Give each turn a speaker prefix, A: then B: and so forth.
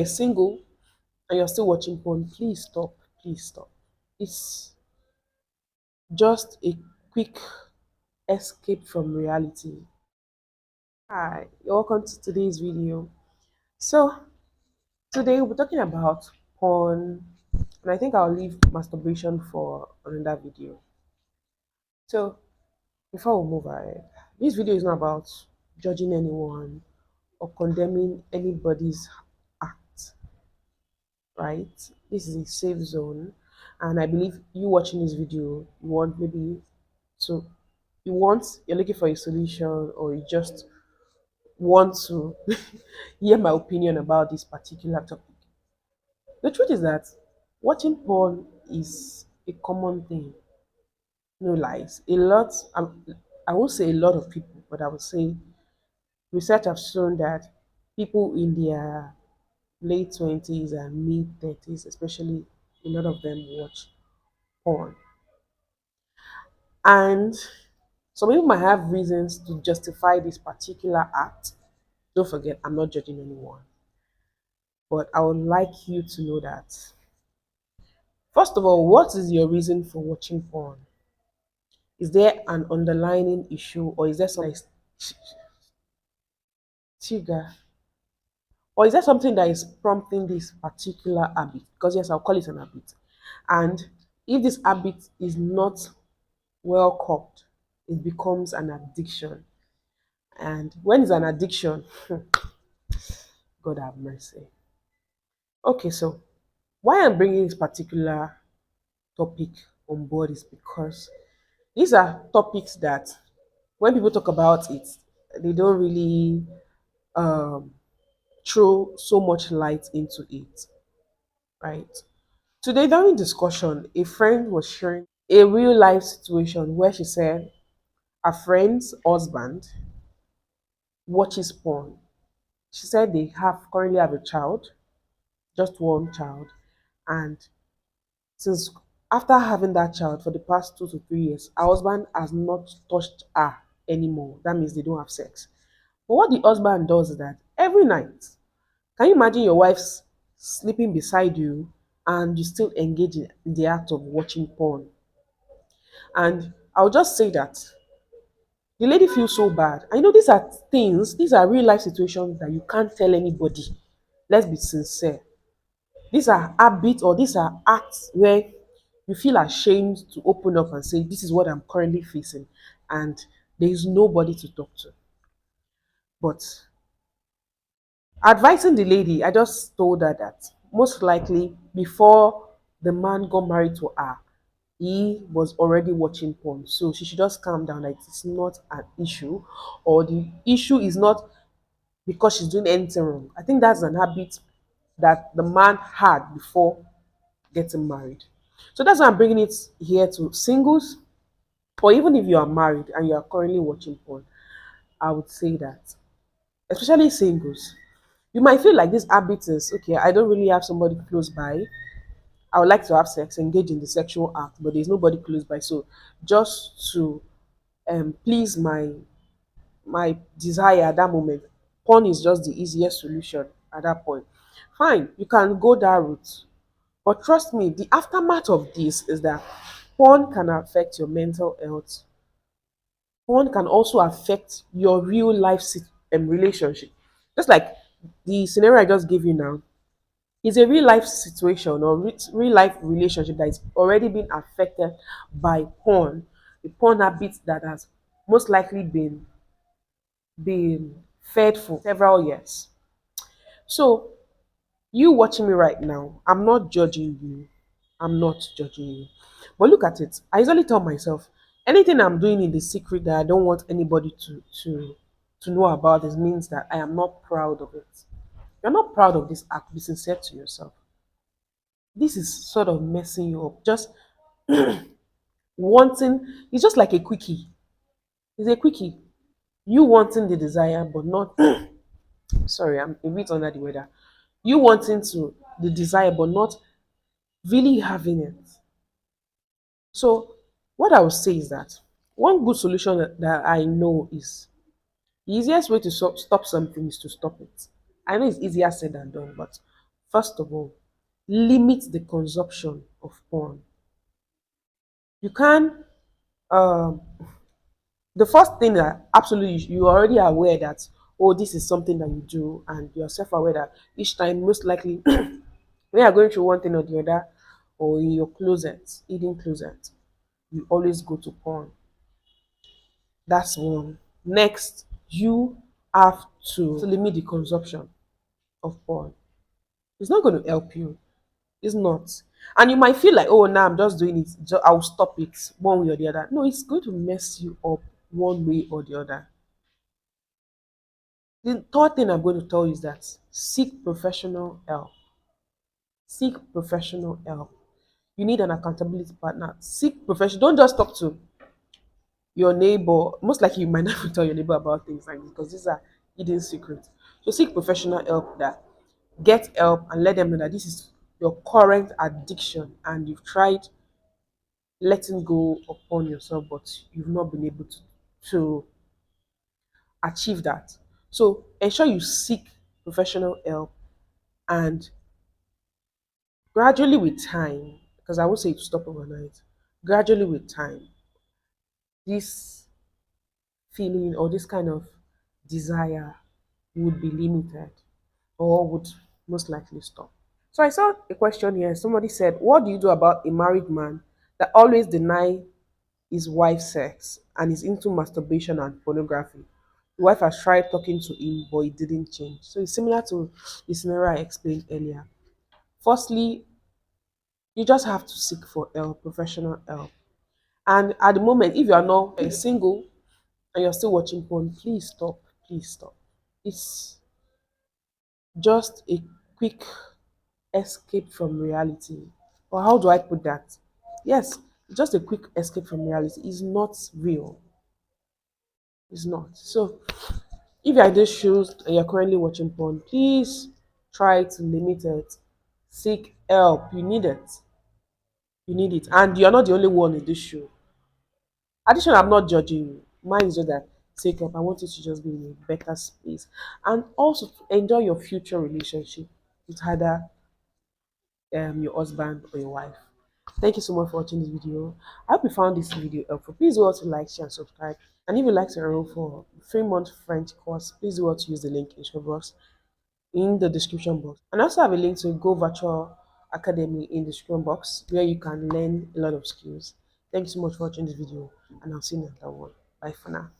A: you're single and you're still watching porn, please stop. Please stop. It's just a quick escape from reality. Hi, welcome to today's video. So, today we're talking about porn, and I think I'll leave masturbation for another video. So, before we move ahead, this video is not about judging anyone or condemning anybody's act, right? This is a safe zone, and I believe you watching this video, you want maybe to, you're looking for a solution, or you just want to hear my opinion about this particular topic. The truth is that watching porn is a common thing. No lies. I won't say a lot of people, but I would say research have shown that people in their late 20s and mid 30s, especially, a lot of them watch porn. And some people might have reasons to justify this particular act. Don't forget, I'm not judging anyone. But I would like you to know that, first of all, what is your reason for watching porn? Is there an underlying issue, or is there some trigger, or is there something that is prompting this particular habit? Because yes, I'll call it an habit. And if this habit is not well curbed, it becomes an addiction. And when it's an addiction, God have mercy. Okay, so why I'm bringing this particular topic on board is because these are topics that when people talk about it, they don't really um, throw so much light into it, right? Today, during discussion, a friend was sharing a real life situation where she said a friend's husband watches porn. She said they have currently have a child, just one child, and since after having that child for the past 2 to 3 years, her husband has not touched her anymore. That means they don't have sex. But what the husband does is that every night, can you imagine your wife's sleeping beside you and you still engage in the act of watching porn? And I'll just say that the lady feels so bad. I know these are real life situations that you can't tell anybody. Let's be sincere. These are habits, or these are acts where you feel ashamed to open up and say, this is what I'm currently facing. And there is nobody to talk to. But advising the lady, I just told her that most likely before the man got married to her, he was already watching porn. So she should just calm down. Like, it's not an issue, or the issue is not because she's doing anything wrong. I think that's an habit that the man had before getting married. So that's why I'm bringing it here to singles, or even if you are married and you are currently watching porn. I would say that, especially singles, you might feel like this habit is okay. I don't really have somebody close by. I would like to have sex, engage in the sexual act, but there's nobody close by. So just to please my desire at that moment, porn is just the easiest solution at that point. Fine, you can go that route. But trust me, the aftermath of this is that porn can affect your mental health. Porn can also affect your real life relationship. Just like the scenario I just gave you now is a real life situation or real life relationship that is already been affected by porn, the porn habit that has most likely been fed for several years. So you watching me right now, I'm not judging you. I'm not judging you. But look at it. I usually tell myself anything I'm doing in the secret that I don't want anybody to know about this means that I am not proud of it. You're not proud of this act. Be sincere to yourself. This is sort of messing you up. Just wanting, it's just like a quickie. It's a quickie. You wanting the desire, but not, sorry, I'm a bit under the weather. You wanting to the desire, but not really having it. So, what I would say is that one good solution that I know is the easiest way to stop something is to stop it. I know it's easier said than done, but First of all, limit the consumption of porn. You can the first thing that absolutely you are already aware that, oh, this is something that you do, and you're self-aware that each time most likely when you are going through one thing or the other, or in your closet, eating closet, you always go to porn. That's one. Next, you have to limit the consumption of porn. It's not going to help you. It's not. And you might feel like, oh, now I'm just doing it. I'll stop it one way or the other. No, it's going to mess you up one way or the other. The third thing I'm going to tell you is that seek professional help. Seek professional help. You need an accountability partner. Seek professional. Don't just talk to your neighbor. Most likely, you might not even tell your neighbor about things like this because these are hidden secrets. So seek professional help. That get help and let them know that this is your current addiction and you've tried letting go upon yourself, but you've not been able to achieve that. So ensure you seek professional help, and gradually with time, because I won't say to stop overnight, gradually with time, this feeling or this kind of desire would be limited or would most likely stop. So I saw a question here. Somebody said, what do you do about a married man that always deny his wife sex and is into masturbation and pornography? The wife has tried talking to him, but it didn't change. So it's similar to the scenario I explained earlier. Firstly, you just have to seek for help, professional help. And at the moment, if you are not single and you're still watching porn, please stop. Please stop. It's just a quick escape from reality. Or how do I put that? Yes, just a quick escape from reality is not real. It's not. So if you're in these shoes and you're currently watching porn, please try to limit it. Seek help. You need it. You need it. And you're not the only one in this shoe. Addition, I'm not judging you. Mine is just that take up. I want you to just be in a better space. And also to enjoy your future relationship with either your husband or your wife. Thank you so much for watching this video. I hope you found this video helpful. Please do also like, share, and subscribe. And if you'd like to enroll for 3 month French course, please do also use the link in the description box. And I also have a link to Go Virtual Academy in the description box where you can learn a lot of skills. Thank you so much for watching this video, and I'll see you in another one. Bye for now.